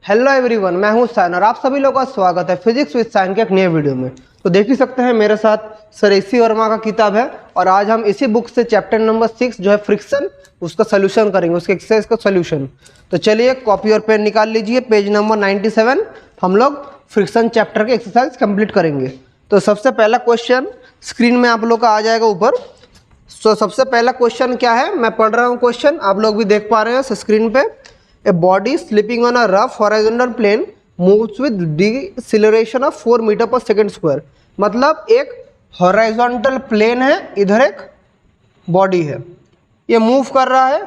Hello everyone, मैं हूं sign और आप सभी लोगों का स्वागत है फिजिक्स विद साइन के एक नए वीडियो में। तो देख ही सकते हैं मेरे साथ सर एसी वर्मा का किताब है और आज हम इसी बुक से चैप्टर नंबर 6 जो है फ्रिक्शन, उसका सोल्यूशन करेंगे, उसके एक्सरसाइज का सोल्यूशन। तो चलिए कॉपी और पेन निकाल लीजिए, पेज नंबर 97 हम लोग फ्रिक्शन चैप्टर के एक्सरसाइज कंप्लीट करेंगे। तो सबसे पहला क्वेश्चन स्क्रीन में आप लोग का आ जाएगा ऊपर। तो सबसे पहला क्वेश्चन क्या है, मैं पढ़ रहा हूँ क्वेश्चन, आप लोग भी देख पा रहे हैं स्क्रीन पे। A body slipping on a rough horizontal plane moves with deceleration of 4 metre per second square. मतलब एक हॉरिजॉन्टल प्लेन है, इधर एक बॉडी है, ये मूव कर रहा है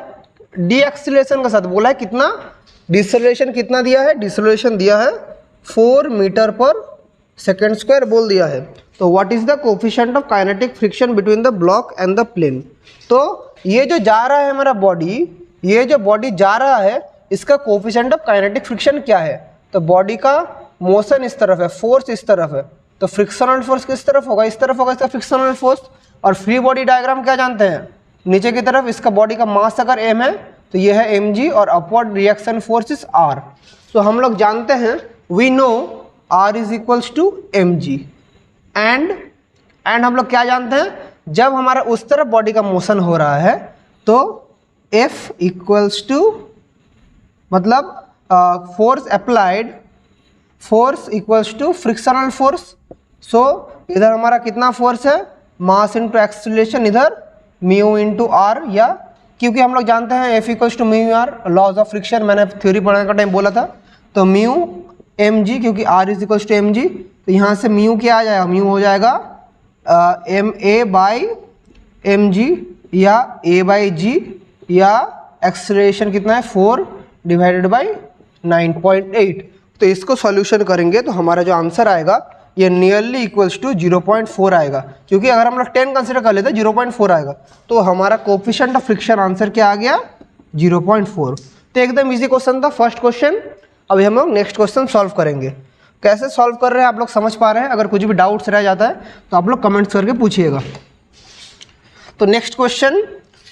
डी एक्सीलरेशन के साथ। बोला है कितना, डिसेलरेशन कितना दिया है, डिसेलरेशन दिया है 4 मीटर पर सेकेंड स्क्वायर बोल दिया है। तो what is the coefficient of kinetic friction between the block and the plane. तो ये जो जा रहा है हमारा बॉडी, ये जो बॉडी जा रहा है, इसका कोफिशिएंट ऑफ काइनेटिक फ्रिक्शन क्या है। तो बॉडी का मोशन इस तरफ है, फोर्स इस तरफ है, तो फ्रिक्शनल फोर्स किस तरफ होगा, इस तरफ होगा इसका फ्रिक्शनल फोर्स। और फ्री बॉडी डायग्राम क्या जानते हैं, नीचे की तरफ इसका बॉडी का मास अगर m है तो ये है mg और upward reaction force is r। तो हम लोग जानते हैं, we know r is equals to mg and हम लोग क्या जानते हैं, जब हमारा उस तरफ बॉडी का मोशन हो रहा है तो F इक्वल्स टू मतलब force applied, force equals to frictional force. So इधर हमारा कितना फोर्स है, मास इंटू एक्सीलरेशन, इधर म्यू इंटू आर, या क्योंकि हम लोग जानते हैं F equals to mu R, laws of friction मैंने थ्योरी पढ़ने का टाइम बोला था। तो म्यू एम जी, क्योंकि R is equals to M G, तो यहाँ से म्यू क्या आ जाएगा, म्यू हो जाएगा M A by M G या ए बाई जी, या एक्सीलरेशन कितना है 4 डिवाइडेड बाई 9.8। तो इसको सॉल्यूशन करेंगे तो हमारा जो आंसर आएगा ये नियरली इक्वल्स टू 0.4 आएगा, क्योंकि अगर हम लोग 10 कंसिडर कर लेते हैं 0.4 आएगा। तो हमारा कोफिशिएंट ऑफ फ्रिक्शन आंसर क्या आ गया, 0.4। तो एकदम इजी क्वेश्चन था फर्स्ट क्वेश्चन। अभी हम लोग नेक्स्ट क्वेश्चन सॉल्व करेंगे। कैसे सॉल्व कर रहे हैं आप लोग समझ पा रहे हैं, अगर कुछ भी डाउट्स रह जाता है तो आप लोग कमेंट्स करके पूछिएगा। तो नेक्स्ट क्वेश्चन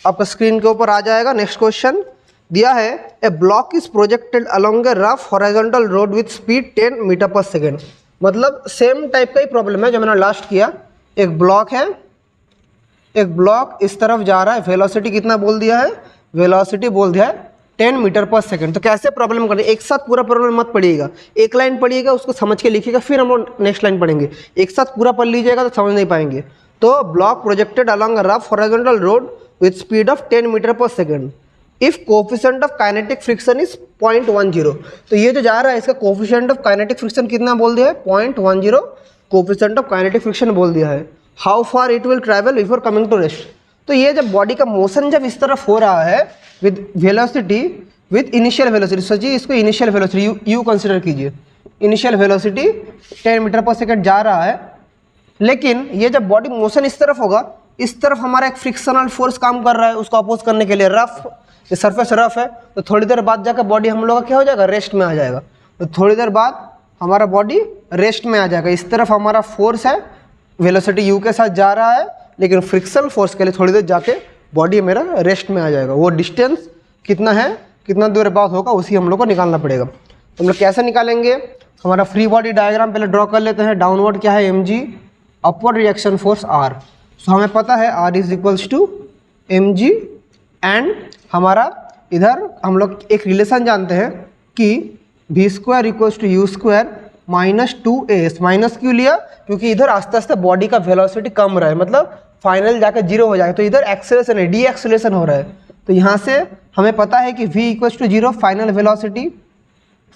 आपका स्क्रीन के ऊपर आ जाएगा। नेक्स्ट क्वेश्चन दिया है, a block is projected along a rough horizontal road with speed 10 metre per second. मतलब सेम टाइप का ही प्रॉब्लम है जो मैंने लास्ट किया। एक ब्लॉक है, एक ब्लॉक इस तरफ जा रहा है, वेलोसिटी कितना बोल दिया है, वेलोसिटी बोल दिया है 10 मीटर पर सेकेंड। तो कैसे प्रॉब्लम करें, एक साथ पूरा प्रॉब्लम मत पढ़िएगा, एक लाइन पढ़िएगा, उसको समझ के लिखिएगा, फिर हम लोग नेक्स्ट लाइन पढ़ेंगे। एक साथ पूरा पढ़ लीजिएगा तो समझ नहीं पाएंगे। तो block projected along a rough horizontal road with speed of 10 metre per second if coefficient of kinetic friction is 0.10। तो ये जो जा रहा है इसका कोफिशिएंट ऑफ काइनेटिक फ्रिक्शन कितना बोल दिया है, 0.10 कोफिशिएंट ऑफ काइनेटिक फ्रिक्शन बोल दिया है। How far it will travel before coming to rest. तो ये जब बॉडी का मोशन जब इस तरफ हो रहा है with velocity, with initial velocity, सोचिए इसको इनिशियल वेलोसिटी यू कंसिडर कीजिए, initial velocity 10 metre per second जा रहा है, लेकिन ये जब बॉडी मोशन इस तरफ होगा, इस तरफ हमारा एक फ्रिक्शनल फोर्स काम कर रहा है उसको अपोज करने के लिए। रफ, ये सरफेस रफ है, तो थोड़ी देर बाद जाकर बॉडी हम लोग का क्या हो जाएगा, रेस्ट में आ जाएगा। तो थोड़ी देर बाद हमारा बॉडी रेस्ट में आ जाएगा। इस तरफ हमारा फोर्स है, वेलोसिटी यू के साथ जा रहा है, लेकिन फ्रिक्शनल फोर्स के लिए थोड़ी देर जाके बॉडी मेरा रेस्ट में आ जाएगा। वो डिस्टेंस कितना है, कितना देर बाद होगा, उसी हम लोग को निकालना पड़ेगा। तो हम लोग कैसे निकालेंगे, हमारा फ्री बॉडी डायग्राम पहले ड्रॉ कर लेते हैं। डाउनवर्ड क्या है M G, upward reaction force R. So हमें पता है R is equals to M G, and हमारा इधर हम लोग एक रिलेशन जानते हैं कि V square equals to U square minus 2as। Minus क्यों लिया, क्योंकि इधर आस्ते आस्ते बॉडी का वेलोसिटी कम रहा है, मतलब फाइनल जाकर 0 हो जाएगा। तो इधर एक्सेलरेशन है, डी एक्सेलरेशन हो रहा है। तो यहाँ से हमें पता है कि v equals to 0 final velocity,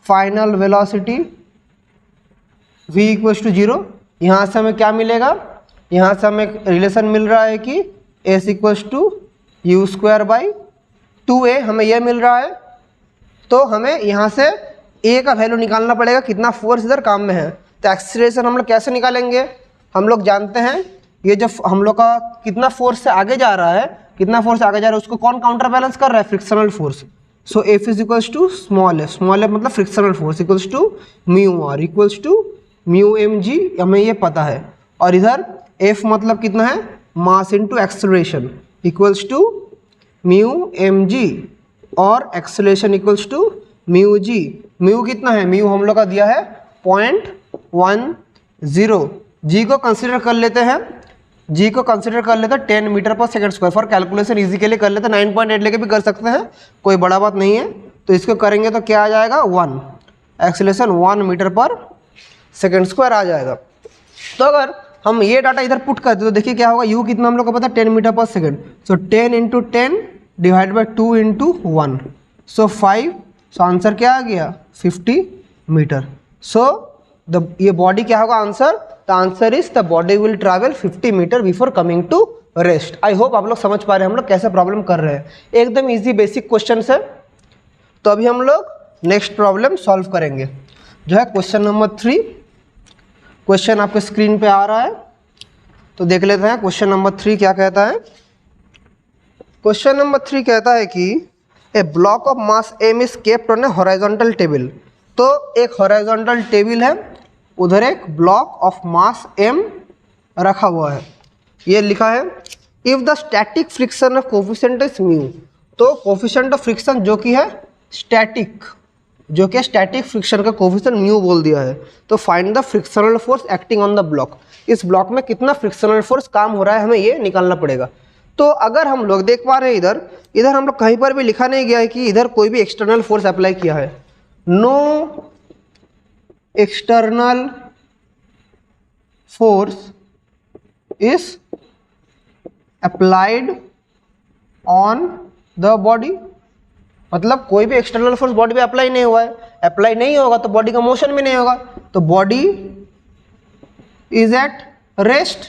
final velocity v equals to 0। यहाँ से हमें क्या मिलेगा, यहाँ से हमें रिलेशन मिल रहा है कि s equals to U square by 2a, हमें यह मिल रहा है। तो हमें यहाँ से a का वैल्यू निकालना पड़ेगा, कितना फोर्स इधर काम में है। तो एक्सीलरेशन हम लोग कैसे निकालेंगे, हम लोग जानते हैं ये जब हम लोग का कितना फोर्स से आगे जा रहा है, कितना फोर्स आगे जा रहा है, उसको कौन काउंटर बैलेंस कर रहा है, frictional force. So F is equals to small F मतलब frictional force equals to mu R equals to mu M G, हमें ये पता है। और इधर एफ मतलब कितना है, mass into acceleration equals to mu M G, और acceleration equals to mu G mu कितना है, म्यू हम लोग का दिया है 0.10। जी को कंसिडर कर लेते हैं, जी को कंसिडर कर लेते हैं 10 मीटर पर second square. For calculation easy के लिए कर लेते हैं, 9.8 लेके भी कर सकते हैं, कोई बड़ा बात नहीं है। तो इसको करेंगे तो क्या आ जाएगा 1, एक्सीलरेशन 1 मीटर पर सेकंड स्क्वायर आ जाएगा। तो अगर हम ये डाटा इधर पुट करते तो देखिए क्या होगा, यू कितना हम लोग को पता है 10 मीटर पर second. So 10 × 10 divide by 2 × 1, so 5। So answer क्या आ गया 50 मीटर। सो ये बॉडी क्या होगा answer, the answer is the body will travel 50 metre before coming to rest. I hope आप लोग समझ पा रहे हैं हम लोग कैसे प्रॉब्लम कर रहे हैं, एकदम इजी बेसिक क्वेश्चन है। तो अभी हम लोग नेक्स्ट प्रॉब्लम सॉल्व करेंगे जो है क्वेश्चन नंबर 3। क्वेश्चन आपके स्क्रीन पे आ रहा है, तो देख लेते हैं क्वेश्चन नंबर 3 क्या कहता है। क्वेश्चन नंबर 3 कहता है कि a block of mass M is kept on a horizontal table. तो एक हॉरिजॉन्टल टेबल है, उधर एक ब्लॉक ऑफ मास एम रखा हुआ है। ये लिखा है if the static friction of coefficient is mu. तो कोफिशिएंट ऑफ फ्रिक्शन जो कि है स्टैटिक, जो कि स्टैटिक फ्रिक्शन का कोफिशिएंट म्यू बोल दिया है। तो find the frictional force acting on the block. इस ब्लॉक में कितना फ्रिक्शनल फोर्स काम हो रहा है हमें ये निकालना पड़ेगा। तो अगर हम लोग देख पा रहे हैं इधर हम लोग कहीं पर भी लिखा नहीं गया है कि इधर कोई भी एक्सटर्नल फोर्स अप्लाई किया है। No external force is applied on the body, मतलब कोई भी एक्सटर्नल फोर्स बॉडी पे अप्लाई नहीं हुआ है। अप्लाई नहीं होगा तो बॉडी का मोशन भी नहीं होगा। तो बॉडी इज एट रेस्ट।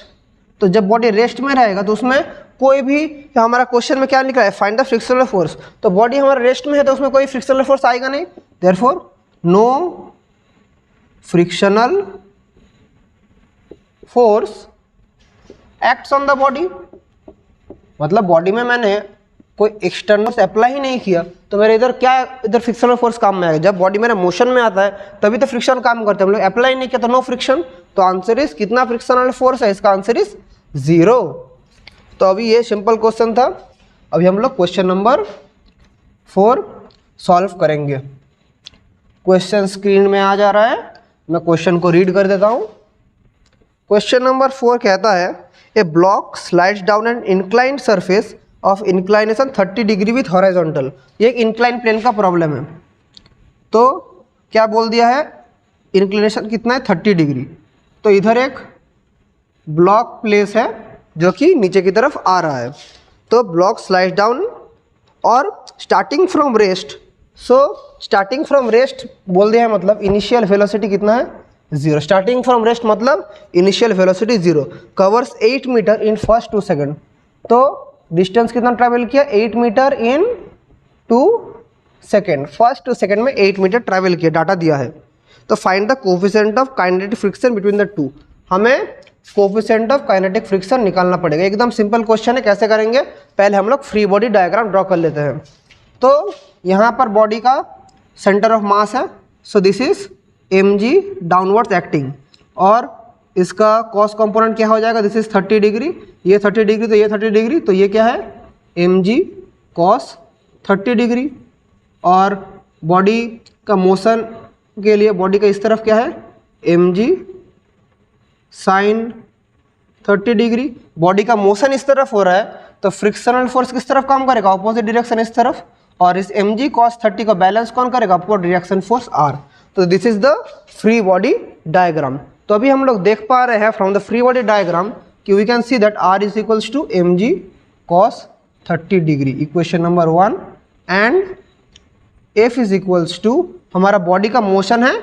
तो जब बॉडी रेस्ट में रहेगा तो उसमें कोई भी, हमारा क्वेश्चन में क्या लिखा है फाइंड द फ्रिक्शनल फोर्स, तो बॉडी हमारा रेस्ट में है तो उसमें कोई फ्रिक्शनल फोर्स आएगा नहीं। Therefore no frictional force acts on the body. मतलब बॉडी में मैंने कोई एक्सटर्नल फोर्स अप्लाई ही नहीं किया तो मेरे इधर फ्रिक्शनल फोर्स काम में आएगा। जब बॉडी मेरा मोशन में आता है तभी तो फ्रिक्शन काम करते हैं, हम लोग अप्लाई नहीं किया तो नो फ्रिक्शन। तो आंसर इज कितना फ्रिक्शनल फोर्स है, इसका आंसर इज 0। तो अभी ये सिंपल क्वेश्चन था। अभी हम लोग क्वेश्चन नंबर 4 सॉल्व करेंगे। क्वेश्चन स्क्रीन में आ जा रहा है, मैं क्वेश्चन को रीड कर देता हूँ। क्वेश्चन नंबर 4 कहता है a block slides down an inclined surface of inclination 30 degree with horizontal. ये एक इंक्लाइन प्लेन का प्रॉब्लम है। तो क्या बोल दिया है, इंक्लिनेशन कितना है 30 डिग्री। तो इधर एक ब्लॉक प्लेस है जो कि नीचे की तरफ आ रहा है। तो ब्लॉक स्लाइड डाउन और starting from rest. So starting from rest बोल दिया है, मतलब इनिशियल वेलोसिटी कितना है 0। स्टार्टिंग फ्रॉम रेस्ट मतलब initial velocity 0। Covers 8 metre in first 2 second. तो डिस्टेंस कितना ट्रैवल किया 8 metre in 2 second. First 2 second में 8 मीटर ट्रैवल किया, डाटा दिया है। तो find the coefficient of kinetic friction between the two. हमें कोफिशिएंट ऑफ काइनेटिक फ्रिक्शन निकालना पड़ेगा। एकदम सिंपल क्वेश्चन है, कैसे करेंगे, पहले हम लोग फ्री बॉडी डायग्राम ड्रॉ कर लेते हैं। तो यहाँ पर बॉडी का सेंटर ऑफ मास है, सो this is mg downwards acting, और इसका कॉस कंपोनेंट क्या हो जाएगा, दिस इज 30 डिग्री, ये 30 डिग्री तो ये 30 डिग्री, तो ये क्या है mg कॉस 30 डिग्री। और बॉडी का मोशन के लिए बॉडी का इस तरफ क्या है mg साइन 30 डिग्री। बॉडी का मोशन इस तरफ हो रहा है तो फ्रिक्शनल फोर्स किस तरफ काम करेगा, ऑपोजिट डायरेक्शन इस तरफ, और इस mg cos 30 का बैलेंस कौन करेगा, अपवर्ड रिएक्शन फोर्स r। तो this is the free body diagram. तो अभी हम लोग देख पा रहे हैं from the free body diagram कि we can see that r is equals to mg cos 30 degree, equation number 1, and f is equals to, हमारा बॉडी का मोशन है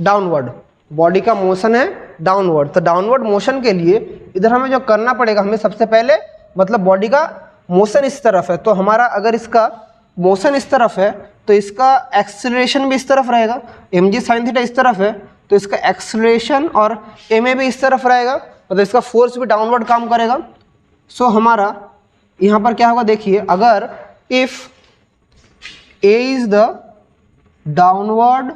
डाउनवर्ड, बॉडी का मोशन है डाउनवर्ड। तो डाउनवर्ड मोशन के लिए इधर हमें जो करना पड़ेगा, हमें सबसे पहले मतलब बॉडी का मोशन इस तरफ है, तो हमारा अगर इसका मोशन इस तरफ है तो इसका एक्सेलरेशन भी इस तरफ रहेगा, mg sin थीटा इस तरफ है तो इसका एक्सेलरेशन और ma भी इस तरफ रहेगा, मतलब इसका फोर्स भी डाउनवर्ड काम करेगा। सो हमारा यहाँ पर क्या होगा देखिए, अगर if a is the downward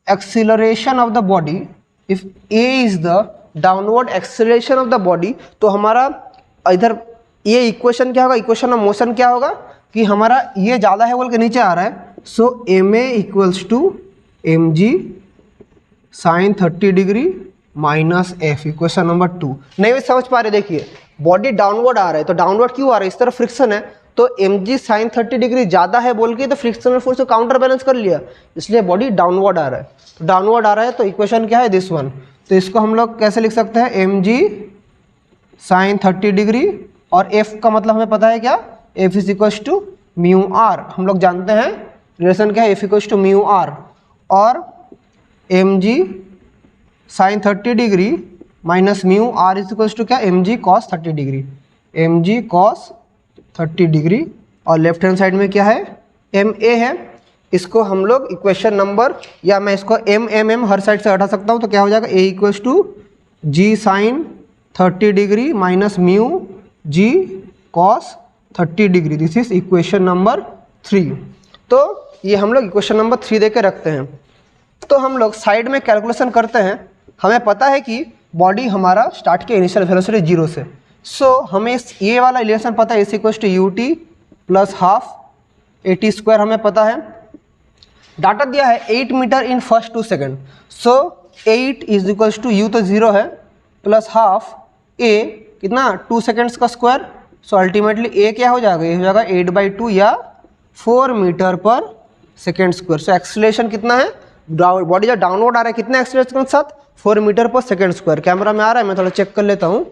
acceleration of the body, if a is the downward acceleration of the body, तो हमारा इधर ये इक्वेशन क्या होगा, इक्वेशन ऑफ मोशन क्या होगा कि हमारा ये ज़्यादा है बोल के नीचे आ रहा है, so M A equals to M G sine 30 degree minus F, equation number 2। नहीं भी समझ पा रहे, देखिए बॉडी डाउनवर्ड आ रहा है, तो डाउनवर्ड क्यों आ रहा है, इस तरफ फ्रिक्शन है, तो एम जी साइन 30 डिग्री ज़्यादा है बोल के तो फ्रिक्शनल फोर्स को काउंटर बैलेंस कर लिया, इसलिए बॉडी डाउनवर्ड आ रहा है। तो डाउनवर्ड आ रहा है तो इक्वेशन क्या है, दिस वन। तो इसको हम लोग कैसे लिख सकते हैं, एम जी साइन 30 डिग्री, और एफ का मतलब हमें पता है क्या, F is equals to mu R, हम लोग जानते हैं रिलेशन क्या है, F equals to mu R, और M ji sine 30 degree minus mu R is equals to क्या, एम जी कॉस 30 डिग्री, एम जी कॉस 30 डिग्री, और लेफ्ट हैंड साइड में क्या है, एम ए है। इसको हम लोग इक्वेशन नंबर, या मैं इसको एम एम एम हर साइड से हटा सकता हूँ, तो क्या हो जाएगा, A equals to G sine 30 degree minus mu G cos 30 degree, this is equation number 3। तो ये हम लोग इक्वेशन नंबर 3 दे के रखते हैं। तो हम लोग साइड में कैलकुलेशन करते हैं, हमें पता है कि बॉडी हमारा स्टार्ट किया इनिशियल वेलोसिटी 0 से, सो हमें ये वाला रिलेशन पता है, s equals to U T plus half A T square हमें पता है। डाटा दिया है 8 metre in first 2 second, so 8 is equals to u तो 0 है प्लस हाफ ए कितना 2 सेकेंड्स का स्क्वायर, सो अल्टीमेटली ए क्या हो जाएगा, ये हो जाएगा 8/2 या 4 मीटर पर सेकेंड स्क्वायर। सो एक्सीलरेशन कितना है, बॉडी जब डाउनवर्ड आ रहा है कितने एक्सीलरेशन के साथ, 4 metre per second square. Camera में आ रहा है, मैं थोड़ा चेक कर लेता हूँ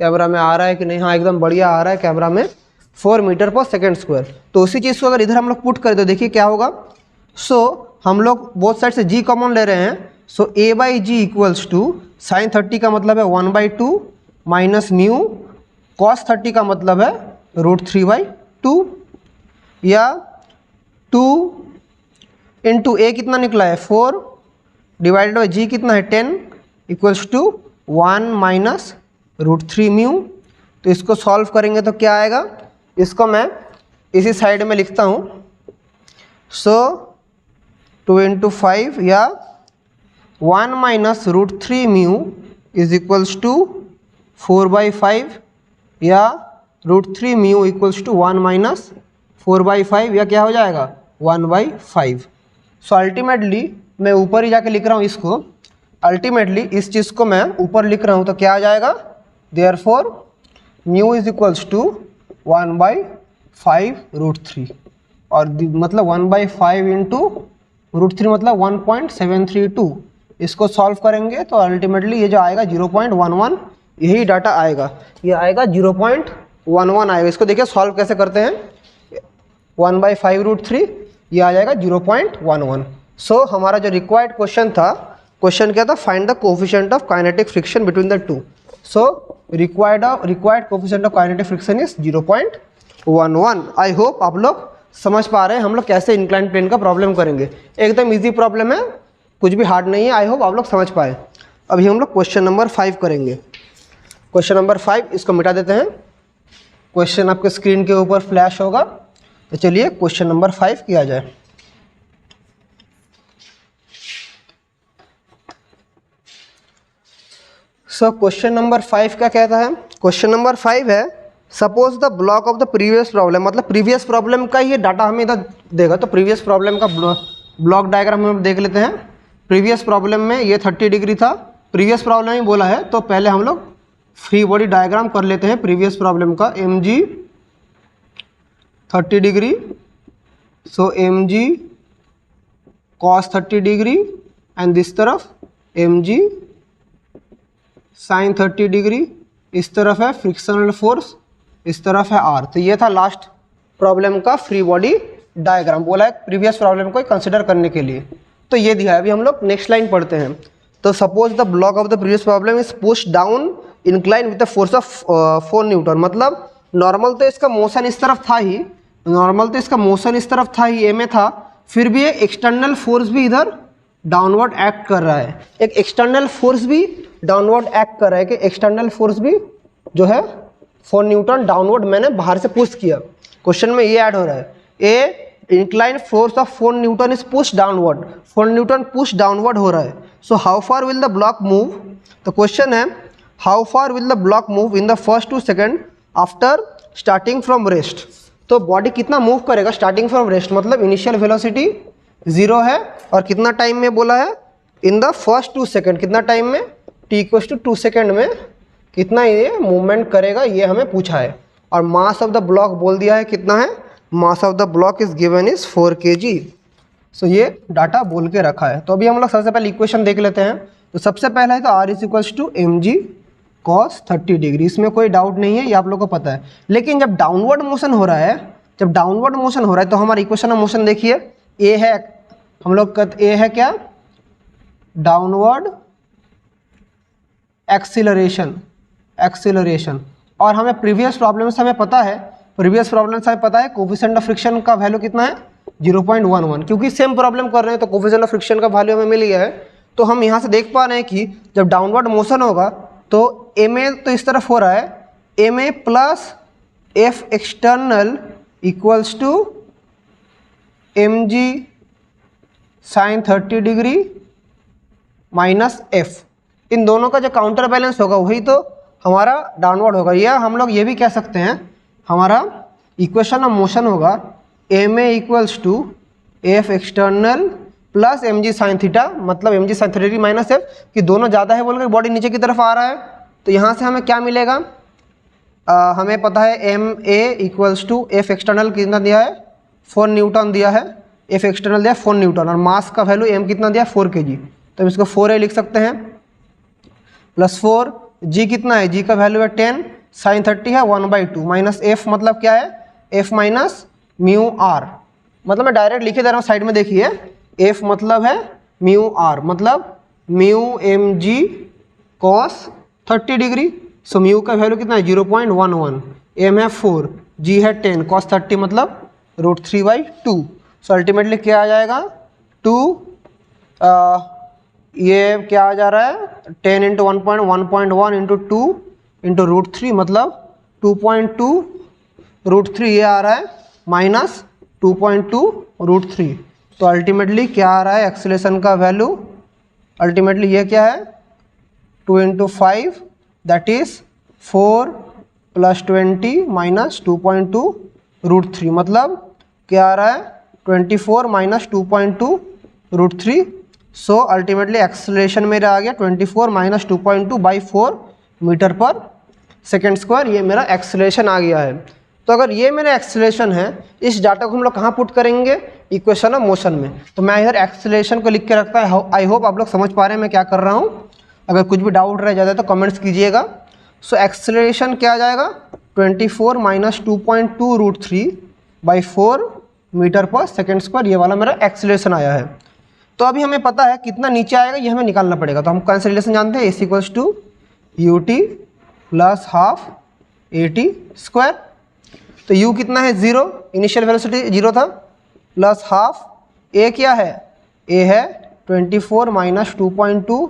कैमरा में आ रहा है कि नहीं, हाँ एकदम बढ़िया आ रहा है कैमरा में, 4 मीटर पर सेकेंड स्क्वायर। तो उसी चीज़ को अगर इधर हम लोग पुट करें तो देखिए क्या होगा, सो हम लोग बोथ साइड से जी कॉमन ले रहे हैं, so A by G equals to sine 30 का मतलब है 1/2 माइनस म्यू कॉस 30 का मतलब है √3/2, या 2 इंटू ए कितना निकला है 4 डिवाइडेड बाई जी कितना है 10 इक्वल्स टू 1 माइनस √3 म्यू। तो इसको सॉल्व करेंगे तो क्या आएगा, इसको मैं इसी साइड में लिखता हूँ, सो 2 इंटू 5 या 1 minus √3 mu is equals to 4/5, या √3 म्यू इक्वल्स टू 1 माइनस 4/5, या क्या हो जाएगा 1/5। सो अल्टीमेटली मैं ऊपर ही जाके लिख रहा हूँ इसको, अल्टीमेटली इस चीज़ को मैं ऊपर लिख रहा हूँ तो क्या आ जाएगा, therefore mu is equals to 1/5 √3, और मतलब 1/5 इंटू √3 मतलब 1.732। इसको सॉल्व करेंगे तो अल्टीमेटली ये जो आएगा 0.11, यही डाटा आएगा, ये आएगा 0.11 आएगा। इसको देखिए सॉल्व कैसे करते हैं, 1/5 √3, ये आ जाएगा 0.11। सो हमारा जो रिक्वायर्ड क्वेश्चन था, क्वेश्चन क्या था, find the coefficient of kinetic friction between the to. So required coefficient of kinetic friction is 0.11। I hope आप लोग समझ पा रहे हैं हम लोग कैसे इंक्लाइन प्लेन का प्रॉब्लम करेंगे, एकदम इजी प्रॉब्लम है, कुछ भी हार्ड नहीं है। आई होप आप लोग समझ पाए। अभी हम लोग क्वेश्चन नंबर 5 करेंगे। क्वेश्चन नंबर 5 इसको मिटा देते हैं, क्वेश्चन आपके स्क्रीन के ऊपर फ्लैश होगा। तो चलिए क्वेश्चन नंबर 5 किया जाए। सो क्वेश्चन नंबर 5 क्या कहता है, क्वेश्चन नंबर 5 है suppose the block of the previous problem, मतलब प्रीवियस प्रॉब्लम का ये डाटा हमें इधर देगा, तो प्रीवियस प्रॉब्लम का ब्लॉक डायग्राम हम देख लेते हैं। प्रीवियस प्रॉब्लम में ये 30 डिग्री था, प्रीवियस प्रॉब्लम ही बोला है, तो पहले हम लोग फ्री बॉडी डायग्राम कर लेते हैं प्रीवियस प्रॉब्लम का। M g 30 degree, so m ji cos 30 degree, and this तरफ एम जी साइन 30 डिग्री, इस तरफ है फ्रिक्शनल फोर्स, इस तरफ है आर। तो ये था लास्ट प्रॉब्लम का फ्री बॉडी डायग्राम, बोला है प्रीवियस प्रॉब्लम को कंसिडर करने के लिए। तो ये दिया है, अभी हम लोग नेक्स्ट लाइन पढ़ते हैं। तो suppose the block of the previous problem is push down incline with the force of 4 Newton, मतलब नॉर्मल तो इसका मोशन इस तरफ था ही, नॉर्मल तो इसका मोशन इस तरफ था ही, ए में था, फिर भी एक एक्सटर्नल फोर्स भी इधर डाउनवर्ड एक्ट कर रहा है, एक एक्सटर्नल फोर्स भी डाउनवर्ड एक्ट कर रहा है, कि एक्सटर्नल फोर्स भी जो है 4 न्यूटन डाउनवर्ड मैंने बाहर से पुश किया। क्वेश्चन में ये ऐड हो रहा है, a incline force of 4 newton is push downward, 4 newton push downward हो रहा है। So how far will the block move, तो क्वेश्चन है how far will the block move in the first 2 second after starting from rest. तो बॉडी कितना move करेगा starting from rest, मतलब इनिशियल वेलोसिटी 0 है और कितना टाइम में बोला है, इन द फर्स्ट 2 सेकेंड, कितना टाइम में, t=2 सेकेंड में कितना ये मूवमेंट करेगा, ये हमें पूछा है। और मास ऑफ द ब्लॉक बोल दिया है कितना है, mass of the block is given is 4 kg। सो ये डाटा बोल के रखा है। तो अभी हम लोग सबसे पहले इक्वेशन देख लेते हैं। तो सबसे पहला है तो r = mg cos 30 डिग्री, इसमें कोई डाउट नहीं है, ये आप लोग को पता है। लेकिन जब डाउनवर्ड मोशन हो रहा है, जब डाउनवर्ड मोशन हो रहा है तो हमारा इक्वेशन ऑफ मोशन देखिए, ए है, हम लोग कहते ए है क्या, डाउनवर्ड एक्सीलरेशन, एक्सीलरेशन। और हमें प्रीवियस प्रॉब्लम से हमें पता है, कोफिशिएंट ऑफ फ्रिक्शन का वैल्यू कितना है 0.11, क्योंकि सेम प्रॉब्लम कर रहे हैं तो कोफिशिएंट ऑफ फ्रिक्शन का वैल्यू हमें मिल गया है। तो हम यहाँ से देख पा रहे हैं कि जब डाउनवर्ड मोशन होगा तो एम ए तो इस तरफ हो रहा है, M A plus F external equals to M G sine 30 degree minus F. इन दोनों का जो काउंटर बैलेंस होगा वही तो हमारा डाउनवर्ड होगा। या हम लोग ये भी कह सकते हैं हमारा इक्वेशन ऑफ मोशन होगा M A equals to F external plus M ji sine theta, मतलब एम जी साइन 30 डिग्री माइनस एफ, कि दोनों ज़्यादा है बोलकर बॉडी नीचे की तरफ आ रहा है। तो यहाँ से हमें क्या मिलेगा, हमें पता है M A equals to F external कितना दिया है 4 न्यूटन दिया है, एफ एक्सटर्नल दिया 4 न्यूटन, और मास का वैल्यू एम कितना दिया 4 kg। तो हम इसको 4a लिख सकते हैं प्लस 4 जी कितना है, जी का वैल्यू है 10, साइन 30 है 1/2 माइनस एफ मतलब क्या है, एफ माइनस म्यू आर, मतलब मैं डायरेक्ट लिखे दे रहा हूँ साइड में देखिए, एफ मतलब है म्यू आर, मतलब mu M G cos 30 degree. So mu का वैल्यू कितना है 0.11, एम है 4, जी है 10, कॉस 30 मतलब √3/2। सो अल्टीमेटली क्या आ जाएगा 2, ये क्या आ जा रहा है 10 × 1.1 × 2 × √3 मतलब 2.2 √3 ये आ रहा है माइनस 2.2 √3। तो अल्टीमेटली क्या आ रहा है एक्सीलरेशन का वैल्यू, अल्टीमेटली ये क्या है 2 × 5 दैट इज 4 + 20 माइनस 2.2 √3, मतलब क्या आ रहा है 24 माइनस 2.2 √3। सो अल्टीमेटली एक्सेलरेशन मेरा आ गया 24 minus 2.2/4 metre per second square, ये मेरा एक्सेलरेशन आ गया है। तो अगर ये मेरा एक्सेलरेशन है, इस डाटा को हम लोग कहाँ पुट करेंगे, इक्वेशन ऑफ मोशन में। तो मैं इधर एक्सेलरेशन को लिख के रखता है। आई होप आप लोग समझ पा रहे हैं मैं क्या कर रहा हूँ। अगर कुछ भी डाउट रह जाता है तो कमेंट्स कीजिएगा। सो एक्सेलरेशन क्या आ जाएगा 24 minus 2.2 √3/4 metre per second square, ये वाला मेरा एक्सेलरेशन आया है। तो अभी हमें पता है कितना नीचे आएगा ये हमें निकालना पड़ेगा। तो हम कौन सा रिलेशन जानते हैं, AC = UT + ½ AT²। तो U कितना है 0, इनिशियल वेलोसिटी 0 था, प्लस ½ A क्या है, A है 24 माइनस 2.2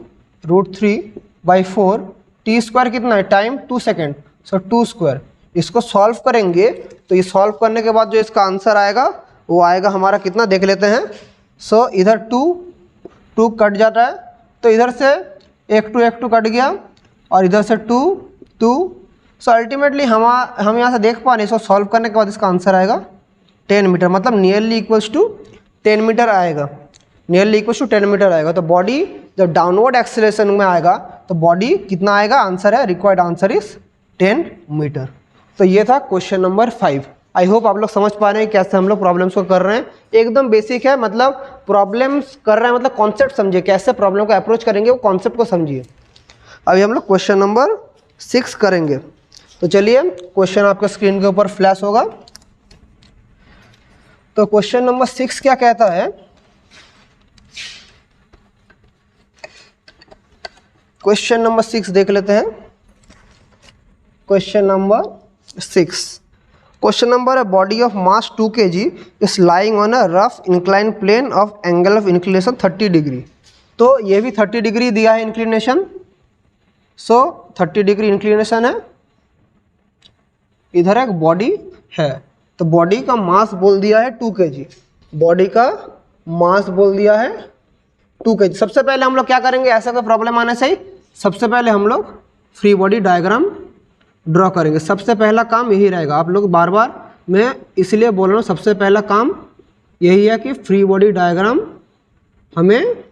√3/4, T² कितना है टाइम 2 सेकेंड, सो 2²। इसको सॉल्व करेंगे तो ये सॉल्व करने के बाद जो इसका आंसर आएगा वो आएगा हमारा कितना देख लेते हैं। सो इधर 2 कट जाता है, तो इधर से 1 2 कट गया और इधर से 2 सो अल्टीमेटली हम यहाँ से देख पा रहे हैं, इसको सॉल्व करने के बाद इसका आंसर आएगा 10 मीटर, मतलब नियरली इक्वल्स टू 10 मीटर आएगा, नियरली इक्वल्स टू 10 मीटर आएगा। तो बॉडी जब डाउनवर्ड एक्सेलरेशन में आएगा तो बॉडी कितना आएगा, आंसर है रिक्वायर्ड आंसर इज 10 मीटर। तो ये था क्वेश्चन नंबर 5। आई होप आप लोग समझ पा रहे हैं कैसे हम लोग प्रॉब्लम्स को कर रहे हैं। एकदम बेसिक है, मतलब प्रॉब्लम्स कर रहे हैं मतलब कॉन्सेप्ट समझिए, कैसे प्रॉब्लम को अप्रोच करेंगे वो कॉन्सेप्ट को समझिए। अभी हम लोग क्वेश्चन नंबर 6 करेंगे। तो चलिए क्वेश्चन आपका स्क्रीन के ऊपर फ्लैश होगा। तो क्वेश्चन नंबर 6 क्या कहता है, क्वेश्चन नंबर 6 देख लेते हैं। क्वेश्चन नंबर 6, क्वेश्चन नंबर है body of mass 2 kg is lying on a rough incline plane of angle of inclination 30 degree. तो ये भी 30 डिग्री दिया है इंक्लिनेशन, सो 30 डिग्री इंक्लिनेशन है, इधर एक बॉडी है। तो बॉडी का मास बोल दिया है 2 kg, बॉडी का मास बोल दिया है 2 kg। सबसे पहले हम लोग क्या करेंगे, ऐसा कोई प्रॉब्लम आने से ही सबसे पहले हम लोग फ्री बॉडी डायग्राम ड्रॉ करेंगे। सबसे पहला काम यही रहेगा, आप लोग बार बार मैं इसलिए बोल रहा हूँ सबसे पहला काम यही है कि फ्री बॉडी डायग्राम हमें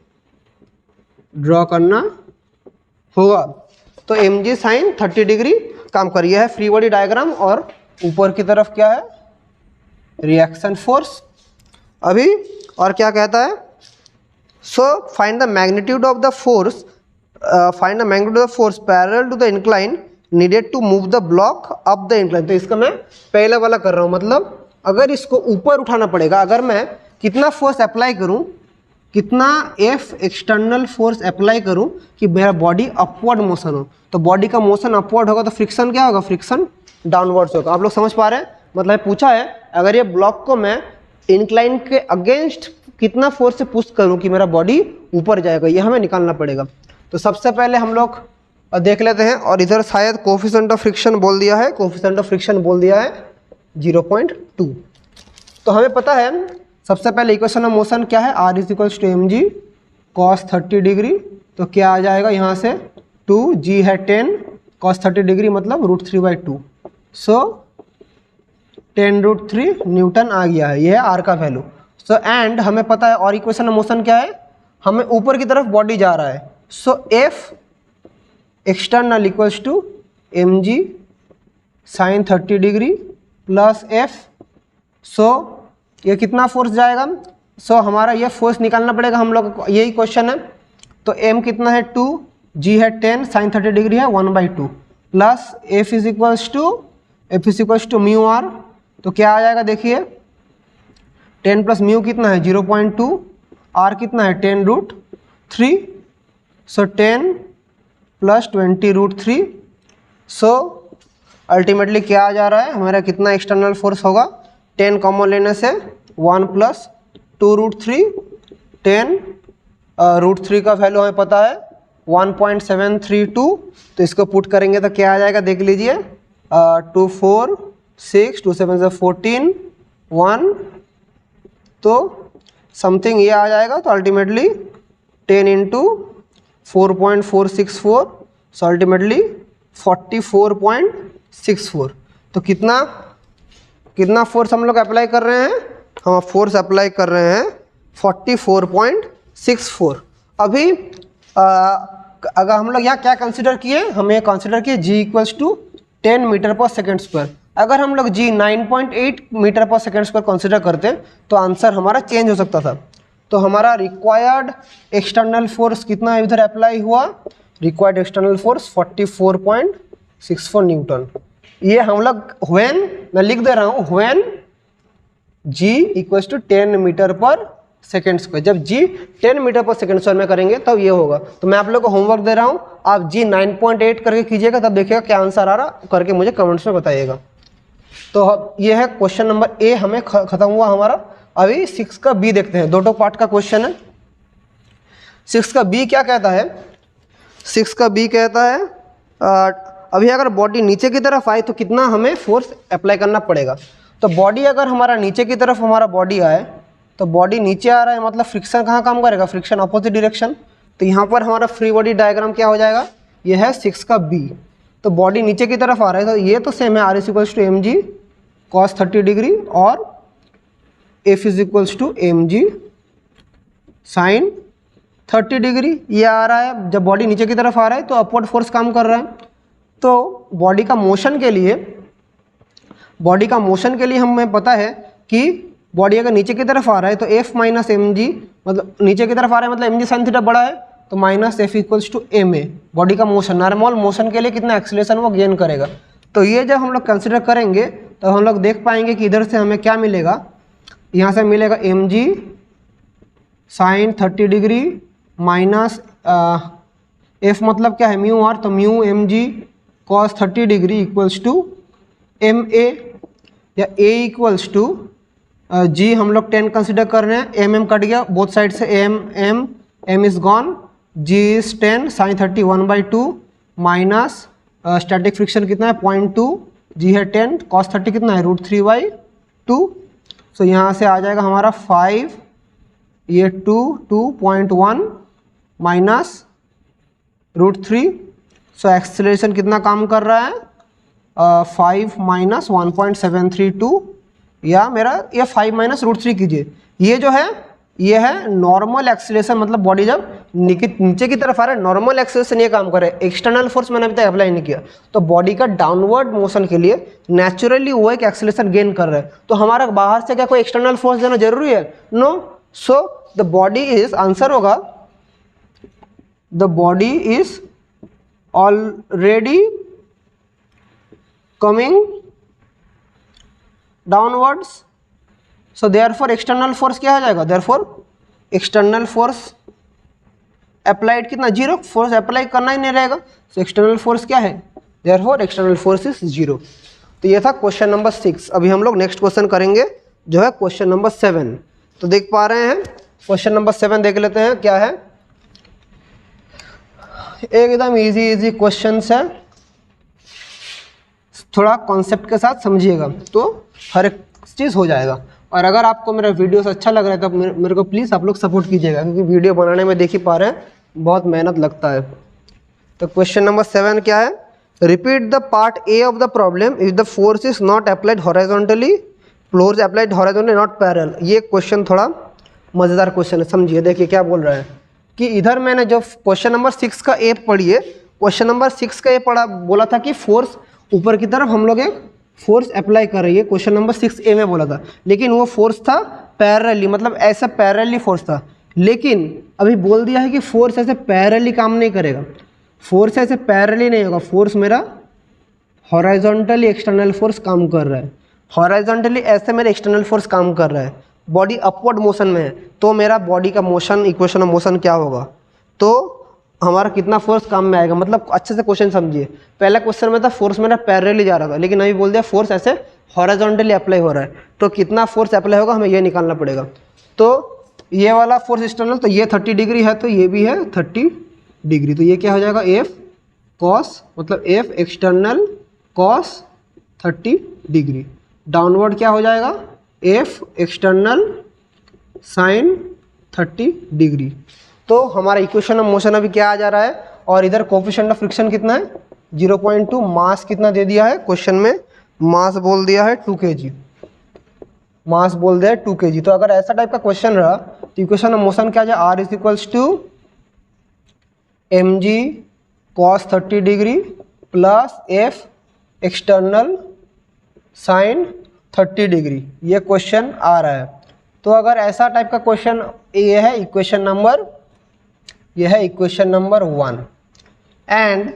ड्रॉ करना होगा। तो mg साइन 30 डिग्री काम कर, यह है फ्री बॉडी डायग्राम और ऊपर की तरफ क्या है, रिएक्शन फोर्स। अभी और क्या कहता है, so find the magnitude of the force, find the magnitude of force parallel to the incline needed to move the block up the incline. तो इसका मैं पहले वाला कर रहा हूँ, मतलब अगर इसको ऊपर उठाना पड़ेगा, अगर मैं कितना फोर्स अप्लाई करूँ, कितना एफ एक्सटर्नल फोर्स अप्लाई करूँ कि मेरा बॉडी अपवर्ड मोशन हो, तो बॉडी का मोशन अपवर्ड होगा तो फ्रिक्शन क्या होगा, फ्रिक्शन डाउनवर्ड्स होगा। आप लोग समझ पा रहे हैं, मतलब पूछा है अगर ये ब्लॉक को मैं इंक्लाइन के अगेंस्ट कितना फोर्स से पुश करूँ कि मेरा बॉडी ऊपर जाएगा, ये हमें निकालना पड़ेगा। तो सबसे पहले हम लोग देख लेते हैं, और इधर शायद कोफिशिएंट ऑफ फ्रिक्शन बोल दिया है, कोफिशिएंट ऑफ फ्रिक्शन बोल दिया है 0.2। तो हमें पता है सबसे पहले इक्वेशन ऑफ मोशन क्या है, r is equals to M G cos 30 degree. तो क्या आ जाएगा यहाँ से 2, g है 10 कॉस 30 डिग्री मतलब √3/2, सो 10√3 न्यूटन आ गया है, ये है r का वैल्यू। सो एंड हमें पता है और इक्वेशन ऑफ मोशन क्या है, हमें ऊपर की तरफ बॉडी जा रहा है, so f external equals to M G sine 30 degree plus f। So ये कितना फोर्स जाएगा, सो हमारा ये फोर्स निकालना पड़ेगा हम लोग को, यही क्वेश्चन है। तो m कितना है 2, g है 10 साइन 30 डिग्री है 1/2 plus f is equals to mu r। तो क्या आ जाएगा देखिए, 10 प्लस म्यू कितना है 0.2, r कितना है 10√3, सो 10 प्लस 20√3। सो अल्टीमेटली क्या आ जा रहा है, हमारा कितना एक्सटर्नल फोर्स होगा, 10 कॉमन लेने से 1 प्लस 2√3, 10√3 का वैल्यू हमें पता है 1.732। तो इसको पुट करेंगे तो क्या आ जाएगा देख लीजिए, 2 4 6 2 7 14 1, तो समथिंग ये आ जाएगा। तो अल्टीमेटली 10 इंटू 4.464, सो अल्टीमेटली 44.64। तो कितना फोर्स हम लोग अप्लाई कर रहे हैं, हम फोर्स अप्लाई कर रहे हैं 44.64। अभी अगर हम लोग यहाँ क्या कंसिडर किए, हमें कंसिडर किए g equals to 10 metre per second square. अगर हम लोग g 9.8 metre per second square consider करते तो आंसर हमारा चेंज हो सकता था। तो हमारा रिक्वायर्ड एक्सटर्नल फोर्स कितना इधर अप्लाई हुआ, रिक्वायर्ड एक्सटर्नल फोर्स 44.64 न्यूटन। ये हम लोग व्हेन, मैं लिख दे रहा हूँ, when g equals to 10 metre per second square, जब g 10 metre per second square में करेंगे तब ये होगा। तो मैं आप लोग को होमवर्क दे रहा हूँ, आप g 9.8 करके कीजिएगा, तब देखिएगा क्या आंसर आ रहा, करके मुझे कमेंट्स में बताइएगा। तो ये है क्वेश्चन नंबर ए, हमें खत्म हुआ हमारा। अभी 6 का बी देखते हैं, 2 पार्ट का क्वेश्चन है। 6 का बी क्या कहता है, 6 का बी कहता है अभी अगर बॉडी नीचे की तरफ आए तो कितना हमें फोर्स अप्लाई करना पड़ेगा। तो बॉडी अगर हमारा नीचे की तरफ हमारा बॉडी आए, तो बॉडी नीचे आ रहा है मतलब फ्रिक्शन कहाँ काम करेगा, फ्रिक्शन अपोजिट डायरेक्शन। तो यहाँ पर हमारा फ्री बॉडी डायग्राम क्या हो जाएगा, ये है 6 का बी। तो बॉडी नीचे की तरफ आ रहा है, तो ये तो सेम है, r is equals to M G cos 30 degree और f is equals to M G sine 30 degree. ये आ रहा है, जब बॉडी नीचे की तरफ आ रहा है तो अपवर्ड फोर्स काम कर रहा है। तो बॉडी का मोशन के लिए हमें पता है कि बॉडी अगर नीचे की तरफ आ रहा है तो f माइनस एम जी, मतलब नीचे की तरफ आ रहा है मतलब एम जी साइन थीटा बड़ा है, तो minus f equals to M a. Body का मोशन, नॉर्मल मोशन के लिए कितना एक्सीलरेशन वो गेन करेगा। तो ये जब हम लोग कंसिडर करेंगे तो हम लोग देख पाएंगे कि इधर से हमें क्या मिलेगा, यहाँ से मिलेगा एम जी साइन 30 डिग्री माइनस एफ मतलब क्या है म्यू आर, तो mu M G cos 30 degree equals to M a, या ए इक्वल्स टू जी हम लोग 10 कंसिडर कर रहे हैं, एम कट गया बोथ साइड से, m is gone, g is 10 sine 30 1/2 minus static friction कितना है 0.2, जी है 10 कॉस 30 कितना है √3/2। सो यहाँ से आ जाएगा हमारा 5, ये 2.1 माइनस √3। सो एक्सेलरेशन कितना काम कर रहा है 5 माइनस 1.732 या मेरा ये 5 माइनस रूट 3 कीजिए। ये जो है ये है नॉर्मल एक्सीलरेशन, मतलब बॉडी जब नीचे की तरफ आ रहा है नॉर्मल एक्सीलरेशन ये काम कर रहा है। एक्सटर्नल फोर्स मैंने अभी तक अप्लाई नहीं किया, तो बॉडी का डाउनवर्ड मोशन के लिए नेचुरली वो एक एक्सीलरेशन गेन कर रहा है। तो हमारा बाहर से क्या कोई एक्सटर्नल फोर्स देना जरूरी है? No. So the body is, answer होगा the body is already coming downwards. So therefore external force क्या हो जाएगा? देयरफॉर एक्सटर्नल फोर्स अप्लाइड कितना? जीरो। फोर्स अप्लाई करना ही नहीं रहेगा, सो एक्सटर्नल फोर्स क्या है? Therefore external force is zero. तो ये था क्वेश्चन नंबर 6। अभी हम लोग नेक्स्ट क्वेश्चन करेंगे जो है क्वेश्चन नंबर 7। तो देख पा रहे हैं क्वेश्चन नंबर 7 देख लेते हैं क्या है। एकदम इजी क्वेश्चन है, थोड़ा कॉन्सेप्ट के साथ समझिएगा तो हर एक चीज़ हो जाएगा। और अगर आपको मेरा वीडियोस अच्छा लग रहा है तो मेरे को प्लीज़ आप लोग सपोर्ट कीजिएगा, क्योंकि वीडियो बनाने में देख ही पा रहे हैं बहुत मेहनत लगता है। तो क्वेश्चन नंबर 7 क्या है? Repeat the part A of the problem if the force is not applied horizontally, force applied horizontally not parallel. ये क्वेश्चन थोड़ा मज़ेदार क्वेश्चन है, समझिए। देखिए क्या बोल रहा है कि इधर मैंने जो क्वेश्चन नंबर 6 का ए पढ़िए, क्वेश्चन नंबर 6 का ए पढ़ा, बोला था कि फोर्स ऊपर की तरफ हम लोग एक फोर्स अप्लाई कर रही है, क्वेश्चन नंबर 6A में बोला था। लेकिन वो फोर्स था पैरेलली, मतलब ऐसा पैरेलली फोर्स था। लेकिन अभी बोल दिया है कि फोर्स ऐसे पैरेलली काम नहीं करेगा, फोर्स ऐसे पैरेलली नहीं होगा, फोर्स मेरा हॉरिजॉन्टली एक्सटर्नल फोर्स काम कर रहा है। हॉरिजॉन्टली ऐसे मेरा एक्सटर्नल फोर्स काम कर रहा है, बॉडी अपवर्ड मोशन में है, तो मेरा बॉडी का मोशन, इक्वेशन ऑफ मोशन क्या होगा? तो हमारा कितना फोर्स काम में आएगा। मतलब अच्छे से क्वेश्चन समझिए। पहला क्वेश्चन में था फोर्स मेरा पैरेलली जा रहा था, लेकिन अभी बोल दिया फोर्स ऐसे हॉरिजॉन्टली अप्लाई हो रहा है, तो कितना फोर्स अप्लाई होगा हमें ये निकालना पड़ेगा। तो ये वाला फोर्स एक्सटर्नल, तो ये 30 डिग्री है, तो ये भी है 30 डिग्री। तो ये क्या हो जाएगा? एफ कॉस, मतलब F external cos 30 degree. Downward क्या हो जाएगा? F external sine 30 degree. तो हमारा इक्वेशन ऑफ मोशन अभी क्या आ जा रहा है? और इधर कोफिशिएंट ऑफ फ्रिक्शन कितना है? 0.2। मास कितना दे दिया है क्वेश्चन में? मास बोल दिया है 2 kg, मास बोल दिया है 2 kg। तो अगर ऐसा टाइप का क्वेश्चन रहा तो इक्वेशन ऑफ मोशन क्या जाए? R is equals to mg cos 30 degree plus F external sine 30 degree. ये क्वेश्चन आ रहा है। तो अगर ऐसा टाइप का क्वेश्चन, ये है इक्वेशन नंबर, ये है इक्वेशन नंबर 1। एंड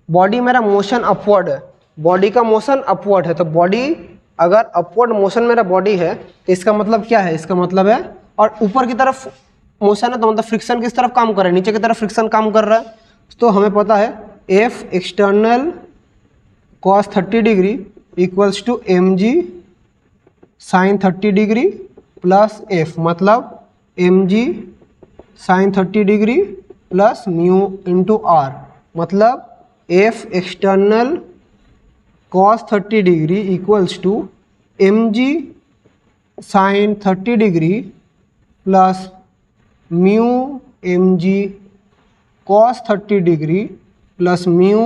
बॉडी मेरा मोशन अपवर्ड है, बॉडी का मोशन अपवर्ड है। तो बॉडी अगर अपवर्ड मोशन मेरा बॉडी है तो इसका मतलब क्या है? इसका मतलब है, और ऊपर की तरफ मोशन है तो मतलब फ्रिक्शन किस तरफ काम कर रहा है? नीचे की तरफ फ्रिक्शन काम कर रहा है। तो हमें पता है F external cos 30 degree equals to mg sine 30 degree plus F, मतलब mg sine 30 degree plus mu into R, मतलब F external cos 30 degree equals to mg sine 30 degree plus mu mg cos 30 degree plus mu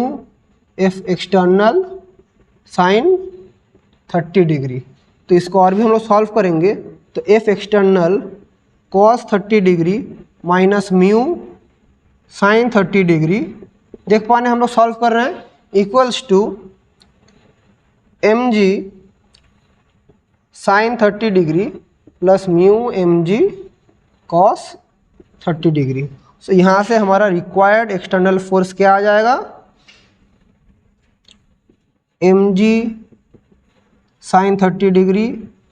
F external sine 30 degree. तो इसको और भी हम लोग solve करेंगे। तो F external cos 30 degree minus mu sine 30 degree, देख पा रहे हम लोग सॉल्व कर रहे हैं, equals to mg sine 30 degree plus mu mg cos 30 degree. So यहाँ से हमारा रिक्वायर्ड एक्सटर्नल फोर्स क्या आ जाएगा? mg sine 30 degree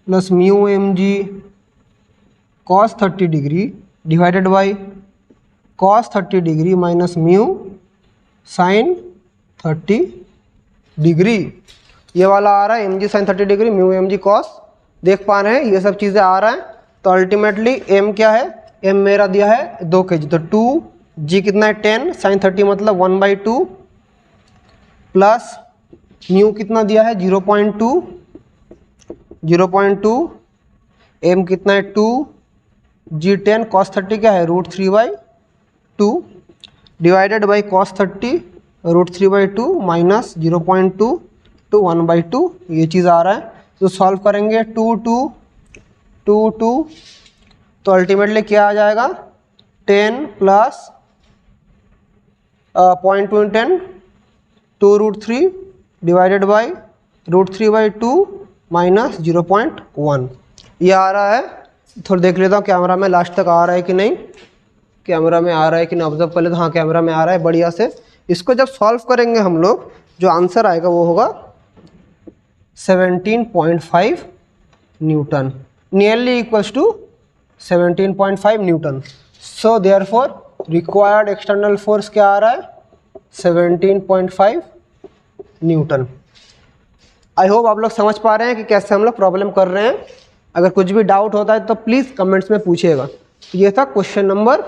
plus mu mg cos 30 degree divided by cos 30 degree minus mu sine 30 degree. ये वाला आ रहा है mg sine 30 degree, mu mg cos, देख पा रहे हैं ये सब चीज़ें आ रहा है। तो अल्टीमेटली m क्या है? m मेरा दिया है 2 kg, तो 2g कितना है? 10 साइन 30 मतलब 1/2 प्लस म्यू कितना दिया है? 0.2, 0.2, m कितना है? 2, g 10, cos 30 क्या है? √3/2 divided by cos 30 √3/2 minus 0.2 to 1/2, ये चीज़ आ रहा है। तो सॉल्व करेंगे 2 2 2 2, तो अल्टीमेटली क्या आ जाएगा 10 प्लस 0.2 2√3 डिवाइडेड बाई √3/2 माइनस 0.1 ये आ रहा है। थोड़ा देख लेता हूँ कैमरा में लास्ट तक आ रहा है कि नहीं, कैमरा में आ रहा है कि नहीं ऑब्जर्व कर लेते। हाँ कैमरा में आ रहा है बढ़िया से। इसको जब सॉल्व करेंगे हम लोग जो आंसर आएगा वो होगा 17.5 newton, nearly equals to 17.5 newton. So therefore required external force क्या आ रहा है 17.5 न्यूटन। आई होप आप लोग समझ पा रहे हैं कि कैसे हम लोग प्रॉब्लम कर रहे हैं। अगर कुछ भी डाउट होता है तो प्लीज़ कमेंट्स में पूछिएगा। ये था क्वेश्चन नंबर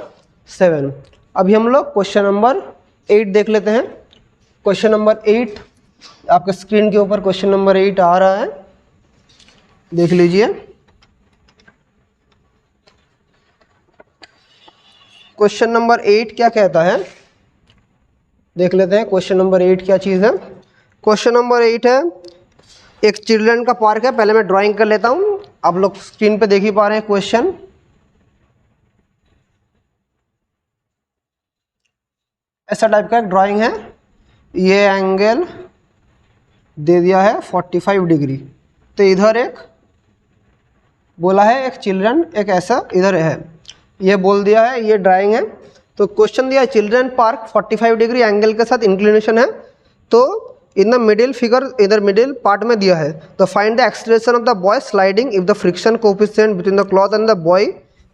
7। अभी हम लोग क्वेश्चन नंबर 8 देख लेते हैं। क्वेश्चन नंबर 8 आपके स्क्रीन के ऊपर क्वेश्चन नंबर 8 आ रहा है, देख लीजिए। क्वेश्चन नंबर 8 क्या कहता है, देख लेते हैं क्वेश्चन नंबर 8 क्या चीज़ है। क्वेश्चन नंबर 8 है एक चिल्ड्रन का पार्क है। पहले मैं ड्राइंग कर लेता हूँ, आप लोग स्क्रीन पे देख ही पा रहे हैं क्वेश्चन। ऐसा टाइप का एक ड्राइंग है, ये एंगल दे दिया है 45 डिग्री। तो इधर एक बोला है एक चिल्ड्रन एक ऐसा इधर है, ये बोल दिया है, ये ड्राइंग है। तो क्वेश्चन दिया है चिल्ड्रन पार्क 45 डिग्री एंगल के साथ इंक्लिनेशन है। तो इन द मिडिल फिगर इधर मिडिल पार्ट में दिया है, तो find the acceleration of the boy sliding if the friction coefficient between the cloth and the boy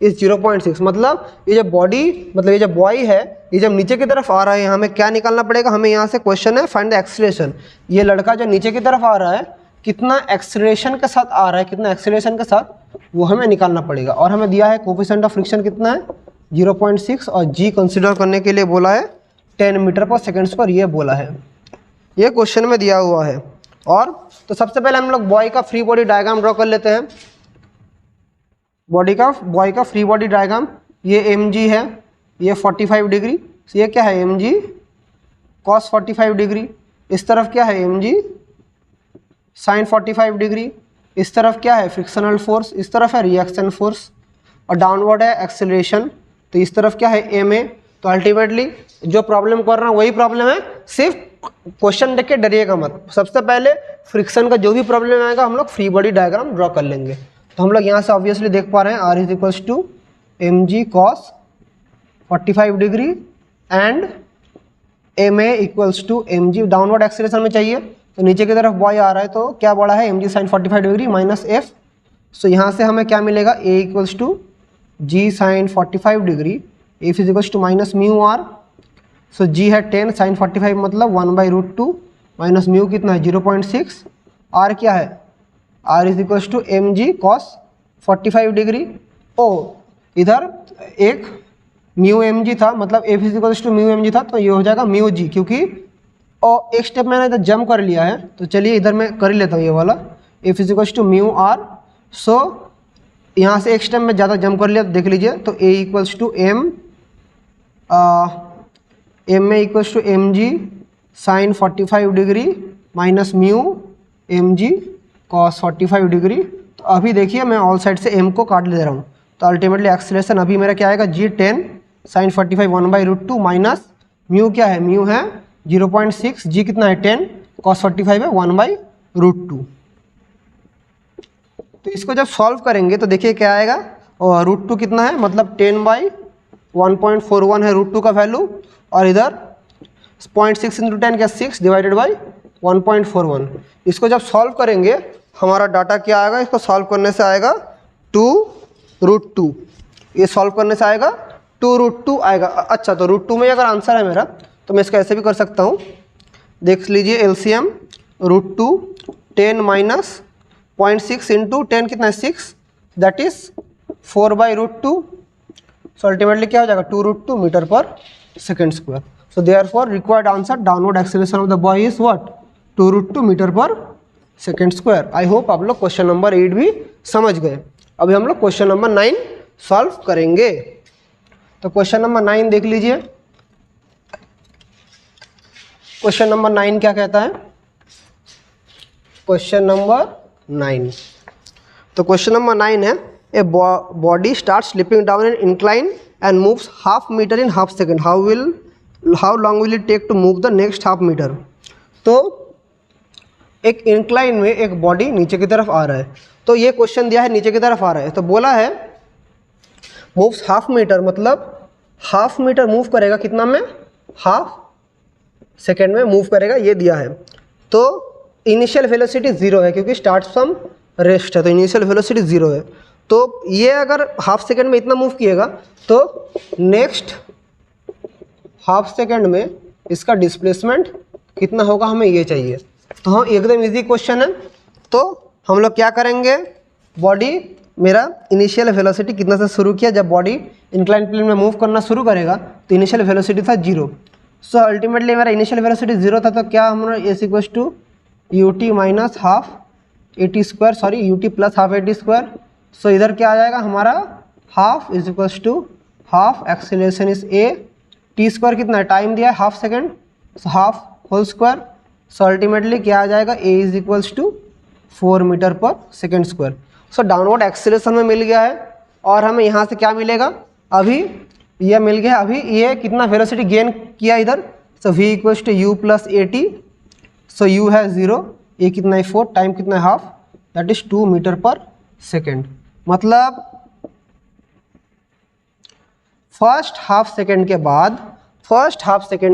is 0.6। मतलब ये जो बॉडी मतलब ये जो बॉय है ये जब नीचे की तरफ आ रहा है, हमें क्या निकालना पड़ेगा, हमें यहाँ से क्वेश्चन है फाइंड द एक्सीलरेशन। ये लड़का जो नीचे की तरफ आ रहा है कितना एक्सीलरेशन के साथ आ रहा है, कितना एक्सीलरेशन के साथ वो हमें निकालना पड़ेगा। और हमें दिया है कोएफिशिएंट ऑफ फ्रिक्शन कितना है 0.6 और जी कंसिडर करने के लिए बोला है 10 मीटर पर सेकेंड स्क्वायर, ये बोला है, ये क्वेश्चन में दिया हुआ है। और तो सबसे पहले हम लोग बॉय का फ्री बॉडी डायग्राम ड्रॉ कर लेते हैं। बॉय का फ्री बॉडी डायग्राम, ये एम जी है, ये 45 डिग्री, ये क्या है एम जी कॉस 45 डिग्री। इस तरफ क्या है एम जी साइन 45 डिग्री। इस तरफ क्या है फ्रिक्शनल फोर्स, इस तरफ है रिएक्शन फोर्स, और डाउनवर्ड है एक्सेलरेशन। तो इस तरफ क्या है एम ए। तो अल्टीमेटली जो प्रॉब्लम कर रहा हूँ वही प्रॉब्लम है, सिर्फ क्वेश्चन देख के डरिएगा मत। सबसे पहले फ्रिक्शन का जो भी प्रॉब्लम आएगा हम लोग फ्री बॉडी डायग्राम ड्रॉ कर लेंगे। तो हम लोग यहाँ से ऑब्वियसली देख पा रहे हैं r is equals to M G cos 45 degree and m A equals to M g downward acceleration में चाहिए, तो नीचे की तरफ बॉय आ रहा है तो क्या बड़ा है एम जी sine 45 degree minus F. So यहाँ से हमें क्या मिलेगा A equals to G sine 45 degree, F is equals to minus mu R. So G है 10 साइन 45 मतलब 1/√2 माइनस म्यू कितना है 0.6, आर क्या है R is equals to M G cos 45 degree. ओ इधर एक म्यू एम जी था, मतलब F is equals to mu M G था, तो ये हो जाएगा म्यू जी, क्योंकि और एक स्टेप मैंने इधर जंप कर लिया है। तो चलिए इधर मैं कर ही लेता हूँ ये वाला, F is equals to mu R. So यहाँ से एक स्टेप में ज़्यादा जंप कर लिया, तो देख लीजिए। तो A equals to M A equals to M G sine 45 degree minus mu M G cos 45 degree. तो अभी देखिए मैं ऑल साइड से एम को काट ले रहा हूँ, तो अल्टीमेटली एक्सीलरेशन अभी मेरा क्या आएगा जी 10 साइन 45 1/√2 माइनस म्यू क्या है म्यू है 0.6, जी कितना है 10, कॉस 45 है 1/√2। तो इसको जब सॉल्व करेंगे तो देखिए क्या आएगा, और √2 कितना है मतलब 10/1.41 है √2 का वैल्यू, और इधर 0.6 × 10 क्या 6 डिवाइडेड बाई 1.41। इसको जब सॉल्व करेंगे हमारा डाटा क्या आएगा, इसको सॉल्व करने से आएगा 2√2, ये सॉल्व करने से आएगा 2√2 आएगा। अच्छा तो √2 में अगर आंसर है मेरा तो मैं इसको ऐसे भी कर सकता हूँ, देख लीजिए एलसीएम √2 10 माइनस 0.6 इंटू 10 कितना है 6, दैट इज 4/√2। सो अल्टीमेटली क्या हो जाएगा 2√2 metre per second square. So therefore required answer downward acceleration of the boy is what 2√2 metre per second square. I hope आप लोग क्वेश्चन नंबर 8 भी समझ गए। अभी हम लोग क्वेश्चन नंबर 9 सॉल्व करेंगे। तो क्वेश्चन नंबर 9 देख लीजिए। क्वेश्चन नंबर 9 क्या कहता है, क्वेश्चन नंबर 9। तो क्वेश्चन नंबर 9 है, a body start slipping down in incline and moves half metre in half second, how long will it take to move the next half metre. तो एक incline में एक body नीचे की तरफ आ रहा है, तो ये क्वेश्चन दिया है नीचे की तरफ आ रहा है, तो बोला है मूव्स हाफ मीटर, मतलब हाफ मीटर मूव करेगा कितना में, हाफ सेकेंड में मूव करेगा, ये दिया है। तो इनिशियल वेलोसिटी 0 है क्योंकि स्टार्ट फ्रॉम रेस्ट है, तो इनिशियल वेलोसिटी 0 है। तो ये अगर हाफ सेकेंड में इतना मूव किएगा तो नेक्स्ट हाफ सेकेंड में इसका डिस्प्लेसमेंट कितना होगा, हमें ये चाहिए। तो हम एकदम इजी क्वेश्चन है, तो हम लोग क्या करेंगे, बॉडी मेरा इनिशियल वेलोसिटी कितना से शुरू किया, जब बॉडी इंक्लाइन प्लेन में मूव करना शुरू करेगा तो इनिशियल वेलोसिटी था 0। सो अल्टीमेटली मेरा इनिशियल वेलोसिटी 0 था, तो क्या हमारा S equals to you T minus half A T square, sorry U T plus half A T square. So इधर क्या आ जाएगा हमारा, half is equals to half acceleration is A, T square कितना है, टाइम दिया है half second, so half whole square. So ultimately क्या आ जाएगा, a is equals to 4 metre per second square. So downward acceleration में मिल गया है, और हमें यहाँ से क्या मिलेगा, अभी ये मिल गया, अभी ये कितना वेलोसिटी गेन किया इधर, so v equals to u plus a t. So u है 0, ए कितना है 4, टाइम कितना है half, that is 2 metre per second. मतलब फर्स्ट हाफ सेकेंड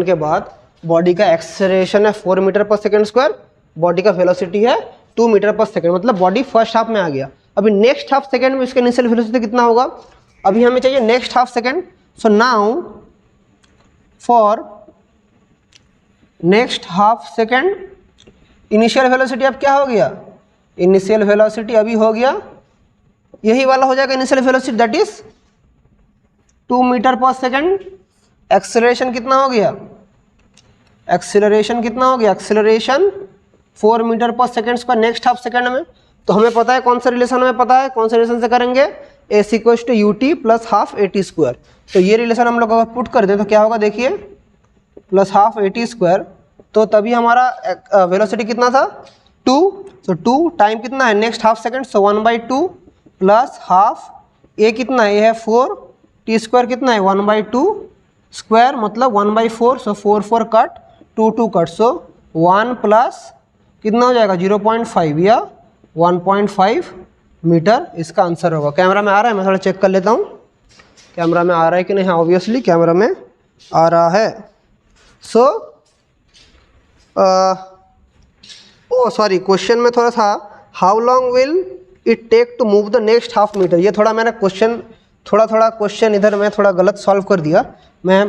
के बाद बॉडी का एक्सेलरेशन है 4 metre per second square, body का वेलोसिटी है 2 मीटर पर सेकेंड, मतलब बॉडी फर्स्ट हाफ में आ गया। अभी नेक्स्ट हाफ सेकेंड में इसका इनिशियल वेलोसिटी कितना होगा, अभी हमें चाहिए next half second. So now for next half second initial velocity अब क्या हो गया, इनिशियल वेलोसिटी अभी हो गया यही वाला हो जाएगा initial velocity, that is 2 metre per second. Acceleration कितना हो गया, acceleration 4 metre per second square next half second में। तो हमें पता है कौन सा रिलेशन, हमें पता है कौन सा रिलेशन से करेंगे, s equals to U T plus half A T square. तो ये रिलेशन हम लोग अगर पुट कर दें तो क्या होगा, देखिए plus half A T square, तो तभी हमारा वेलोसिटी कितना था 2। सो 2 टाइम कितना है नेक्स्ट हाफ सेकेंड, सो 1/2 प्लस हाफ, ए कितना है, ये है 4, टी स्क्वायर कितना है 1/2 स्क्वायर, मतलब 1/4। सो 4 कट, 2 कट, सो 1 प्लस कितना हो जाएगा 0.5 या 1.5 मीटर इसका आंसर होगा। कैमरा में आ रहा है, मैं थोड़ा चेक कर लेता हूँ कैमरा में आ रहा है कि नहीं। हाँ ऑब्वियसली कैमरा में आ रहा है। सो सॉरी, क्वेश्चन में थोड़ा सा how long will it take to move the next half metre, ये थोड़ा मैंने क्वेश्चन थोड़ा क्वेश्चन इधर मैं थोड़ा गलत सॉल्व कर दिया। मैं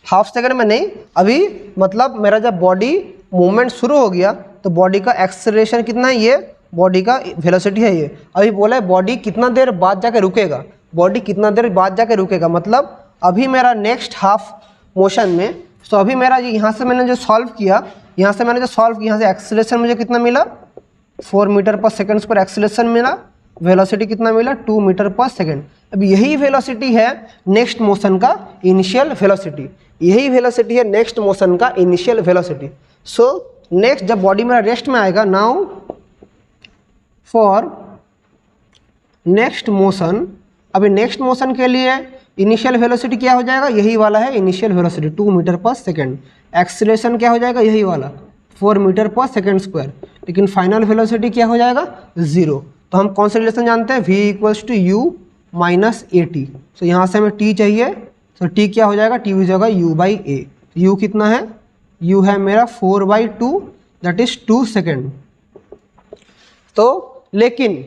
हाफ सेकेंड में नहीं, अभी मतलब मेरा जब बॉडी मूवमेंट शुरू हो गया तो बॉडी का एक्सेलरेशन कितना है, ये बॉडी का वेलोसिटी है ये। अभी बोला है बॉडी कितना देर बाद जाके रुकेगा, बॉडी कितना देर बाद जाके रुकेगा, मतलब अभी मेरा नेक्स्ट हाफ मोशन में। तो अभी मेरा यहाँ से मैंने जो सॉल्व किया, यहाँ से एक्सेलरेशन मुझे कितना मिला 4 metre per second square acceleration मिला, वेलोसिटी कितना मिला 2 मीटर पर सेकेंड। अब यही वेलोसिटी है नेक्स्ट मोशन का इनिशियल वेलोसिटी, यही वेलोसिटी है नेक्स्ट मोशन का इनिशियल वेलोसिटी। सो नेक्स्ट जब बॉडी मेरा रेस्ट में आएगा, नाउ फॉर नेक्स्ट मोशन, अभी नेक्स्ट मोशन के लिए इनिशियल वेलोसिटी क्या हो जाएगा, यही वाला है initial velocity 2 metre per second. Acceleration क्या हो जाएगा, यही वाला 4 मीटर पर सेकेंड स्क्वायर, लेकिन फाइनल वेलोसिटी क्या हो जाएगा 0। तो हम कौन सा रिलेशन जानते हैं, v equals to u minus a t. तो यहाँ से हमें t चाहिए, तो t क्या हो जाएगा, t हो जाएगा u/a। u कितना है, u है मेरा 4/2 दैट इज 2 सेकेंड। तो लेकिन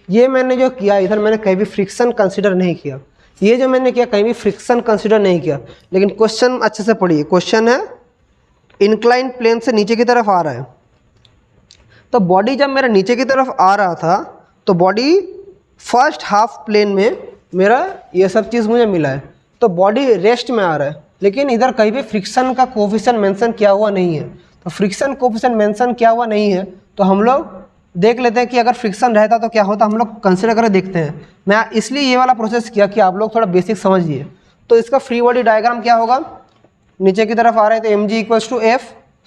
ये मैंने जो किया इधर, मैंने कहीं भी फ्रिक्शन कंसिडर नहीं किया, ये जो मैंने किया कहीं भी फ्रिक्शन कंसिडर नहीं किया। लेकिन क्वेश्चन अच्छे से पढ़िए, क्वेश्चन है इंक्लाइन प्लेन से नीचे की तरफ आ रहा है, तो बॉडी जब मेरा नीचे की तरफ आ रहा था तो बॉडी फर्स्ट हाफ प्लेन में मेरा ये सब चीज़ मुझे मिला है, तो बॉडी रेस्ट में आ रहा है, लेकिन इधर कहीं भी फ्रिक्शन का कोफिशिएंट मेंशन किया हुआ नहीं है। तो फ्रिक्शन कोफिशिएंट मेंशन किया हुआ नहीं है, तो हम लोग देख लेते हैं कि अगर फ्रिक्शन रहता तो क्या होता, हम लोग कंसिडर करके देखते हैं। मैं इसलिए ये वाला प्रोसेस किया कि आप लोग थोड़ा बेसिक समझिए। तो इसका फ्री बॉडी डायग्राम क्या होगा, नीचे की तरफ आ रहे थे mg equals to f,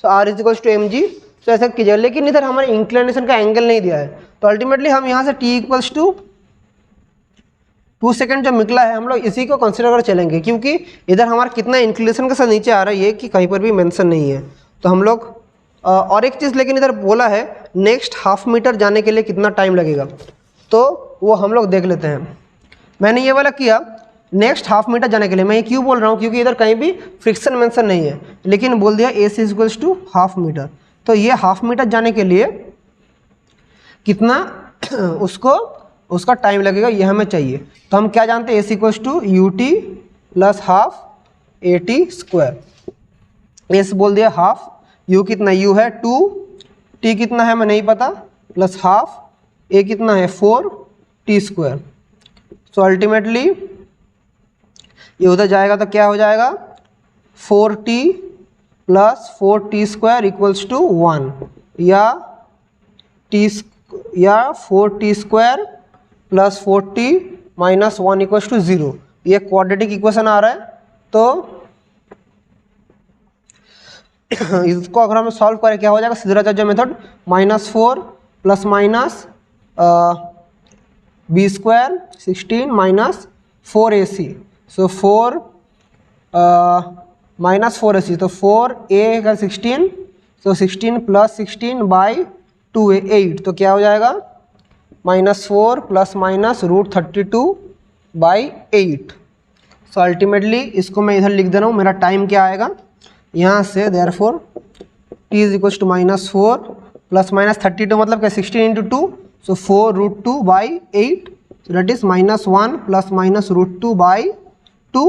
so r is equals to mg, तो ऐसा कीजिएगा। लेकिन इधर हमारे इंक्लिनेशन का एंगल नहीं दिया है, तो अल्टीमेटली हम यहाँ से t इक्वल्स टू 2 सेकेंड जो निकला है हम लोग इसी को कंसिडर कर चलेंगे, क्योंकि इधर हमारा कितना इंक्लिनेशन के साथ नीचे आ रहा है ये कि कहीं पर भी मेंशन नहीं है। तो हम लोग और एक चीज़ लेकिन इधर बोला है नेक्स्ट हाफ मीटर जाने के लिए कितना टाइम लगेगा, तो वो हम लोग देख लेते हैं। मैंने ये वाला किया नेक्स्ट हाफ मीटर जाने के लिए। मैं ये क्यों बोल रहा हूँ, क्योंकि इधर कहीं भी फ्रिक्शन मेंशन नहीं है, लेकिन बोल दिया AC equals to half metre. तो ये हाफ मीटर जाने के लिए कितना उसका टाइम लगेगा ये हमें चाहिए। तो हम क्या जानते हैं, AC equals to UT plus half AT square. S बोल दिया हाफ, U कितना U है 2, T कितना है मैं नहीं पता, प्लस हाफ, A कितना है 4T स्क्वायर। सो अल्टीमेटली ये उधर जाएगा तो क्या हो जाएगा 4T plus 4T square equals to 1, या 4T square plus 4T minus 1 equals to 0। ये क्वाड्रेटिक इक्वेशन आ रहा है। तो इसको अगर हम सॉल्व करें क्या हो जाएगा, सीधा charge method -4 plus minus B square 16 minus 4AC। सो 4 माइनस 4AC, तो 4A का 16, तो 16 प्लस 16 बाई 2A 8। तो क्या हो जाएगा -4 plus minus √32 by 8। So ultimately इसको मैं इधर लिख दे रहा हूँ। मेरा टाइम क्या आएगा यहाँ से, therefore T is equals to -4 plus minus 32 मतलब क्या 16 into 2, so 4√2 by 8, so that is -1 plus minus √2 by 2।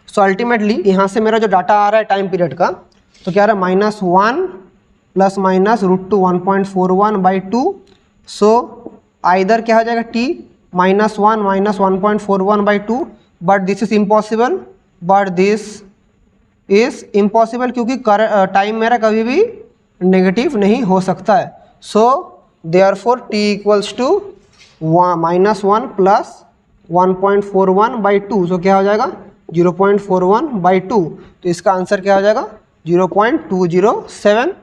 So ultimately यहाँ से मेरा जो डाटा आ रहा है टाइम पीरियड का, तो क्या आ रहा है -1 plus minus √2 1.41 by 2। So either क्या हो जाएगा T -1 minus 1.41 by 2, but this is impossible, क्योंकि टाइम मेरा कभी भी नेगेटिव नहीं हो सकता है। So therefore T equals to -1 plus 1.41 by 2, so क्या हो जाएगा 0.41 बाई 2। तो इसका आंसर क्या हो जाएगा 0.207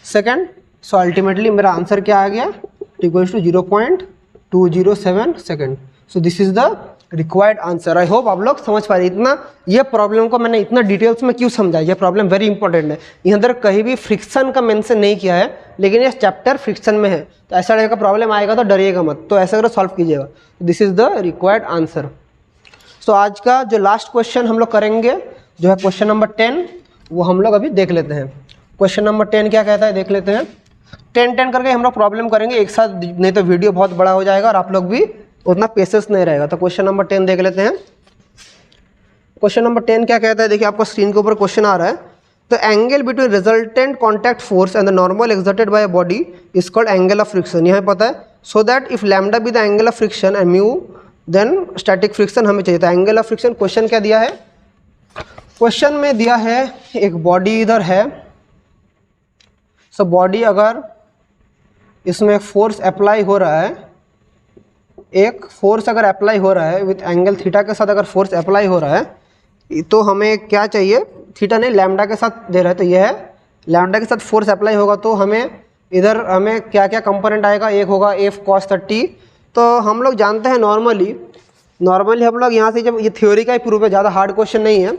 सेकेंड। सो अल्टीमेटली मेरा आंसर क्या आ गया, T equals to 0.207 second. So this is the required answer. I hope आप लोग समझ पा रहे। इतना ये प्रॉब्लम को मैंने इतना डिटेल्स में क्यों समझा, ये प्रॉब्लम वेरी इंपॉर्टेंट है। यहाँ अंदर कहीं भी फ्रिक्शन का मेंशन नहीं किया है, लेकिन ये चैप्टर फ्रिक्शन में है, तो ऐसा टाइप का प्रॉब्लम आएगा तो डरिएगा मत, तो ऐसा करो सॉल्व कीजिएगा। This is the required answer. So आज का जो लास्ट क्वेश्चन हम लोग करेंगे जो है क्वेश्चन नंबर 10, वो हम लोग अभी देख लेते हैं। क्वेश्चन नंबर 10 क्या कहता है देख लेते हैं। 10 करके हम लोग प्रॉब्लम करेंगे एक साथ, नहीं तो वीडियो बहुत बड़ा हो जाएगा और आप लोग भी उतना पेशेंस नहीं रहेगा। तो क्वेश्चन नंबर 10 देख लेते हैं। क्वेश्चन नंबर 10 क्या कहता है, देखिए आपको स्क्रीन के ऊपर क्वेश्चन आ रहा है। तो angle between resultant contact force and the normal exerted by a body is called angle of friction. यहाँ पता है, so that if lambda be the angle of friction and mu then static friction हमें चाहिए। तो angle of friction question क्या दिया है, question में दिया है एक बॉडी इधर है। सो बॉडी अगर इसमें फोर्स अप्लाई हो रहा है, एक फोर्स अगर अप्लाई हो रहा है विथ एंगल थीटा के साथ, अगर फोर्स अप्लाई हो रहा है तो हमें क्या चाहिए, थीटा नहीं लैम्डा के साथ दे रहा है, तो यह है लैम्डा के साथ फोर्स अप्लाई होगा तो हमें इधर हमें क्या क्या कंपोनेंट आएगा, एक होगा F cos 30। तो हम लोग जानते हैं नॉर्मली हम लोग यहाँ से, जब ये थ्योरी का ही प्रूफ है, ज़्यादा हार्ड क्वेश्चन नहीं है।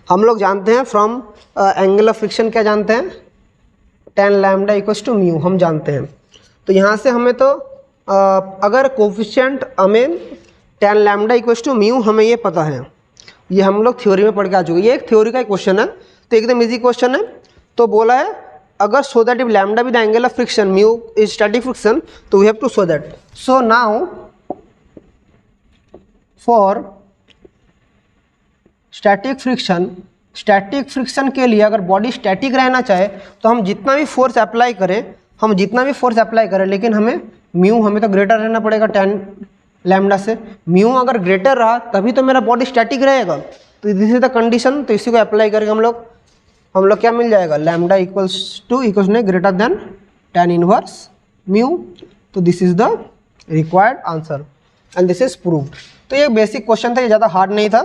हम लोग जानते हैं फ्रॉम एंगल ऑफ फ्रिक्शन क्या जानते हैं, tan lambda equals to mu हम जानते हैं। तो यहाँ से हमें तो अगर कोफिशिएंट हमें tan lambda equals to mu हमें ये पता है, ये हम लोग थ्योरी में पढ़ के आ चुके हैं। ये एक थ्योरी का क्वेश्चन है, तो एकदम इजी क्वेश्चन है। तो बोला है अगर so that if lambda with angle of friction mu is static friction, तो we have to so that. So now for static friction के लिए अगर बॉडी स्टैटिक रहना चाहे तो हम जितना भी फोर्स अप्लाई करें, लेकिन हमें म्यू हमें तो ग्रेटर रहना पड़ेगा tan लैम्डा से। म्यू अगर ग्रेटर रहा तभी तो मेरा बॉडी स्टैटिक रहेगा। तो दिस इज द कंडीशन। तो इसी को अप्लाई करके हम लोग क्या मिल जाएगा, लैम्डा इक्वल्स नहीं greater than tan inverse mu. तो this is the required answer and this is proved. तो ये बेसिक क्वेश्चन था, ये ज़्यादा हार्ड नहीं था।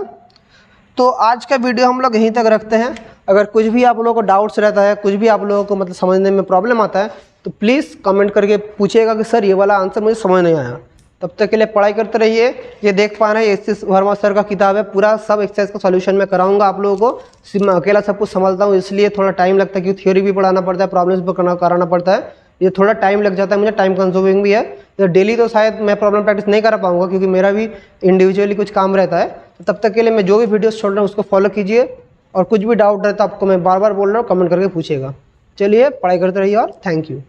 तो आज का वीडियो हम लोग यहीं तक रखते हैं। अगर कुछ भी आप लोगों को डाउट्स रहता है, कुछ भी आप लोगों को मतलब समझने में प्रॉब्लम आता है, तो प्लीज़ कमेंट करके पूछिएगा कि सर ये वाला आंसर मुझे समझ नहीं आया। तब तक के लिए पढ़ाई करते रहिए। ये देख पा रहे हैं एस वर्मा सर का किताब है, पूरा सब एक्सरसाइज का सॉल्यूशन मैं कराऊंगा आप लोगों को। सिर्फ मैं अकेला सब कुछ संभालता हूँ, इसलिए थोड़ा टाइम लगता है, क्योंकि थ्योरी भी पढ़ाना पड़ता है, प्रॉब्लम्स भी कराना पड़ता है, ये थोड़ा टाइम लग जाता है मुझे, टाइम कंज्यूमिंग भी है। तो डेली तो शायद मैं प्रॉब्लम प्रैक्टिस नहीं कर पाऊंगा, क्योंकि मेरा भी इंडिविजुअली कुछ काम रहता है। तो तब तक के लिए मैं जो भी वीडियोस छोड़ रहा हूँ उसको फॉलो कीजिए, और कुछ भी डाउट रहता है आपको मैं बार बार बोल रहा हूँ, कमेंट करके पूछिएगा। चलिए पढ़ाई करते रहिए और थैंक यू।